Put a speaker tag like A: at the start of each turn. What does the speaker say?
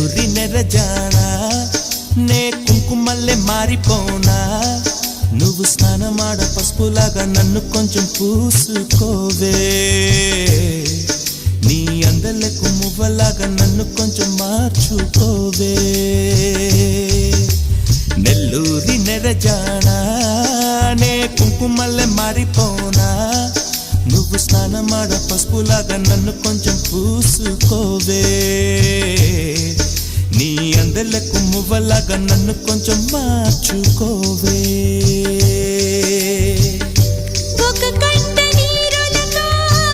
A: నెల్లూరి నెరజానా నే కుంకుమల్లే మారిపోనా నువ్వు స్నానమాడ పసుపులాగా నన్ను కొంచెం పూసుకోవే నీ అందలకు మువ్వలాగా నన్ను కొంచెం మార్చుకోవే నెల్లూరి నెరజానా నే కుంకుమల్లే మారిపోనా నువ్వు స్నానమాడ పసుపులాగా నన్ను కొంచెం పూసుకోవే నీ అందలకు మువ్వలాగా నన్ను కొంచెం మార్చుకోవే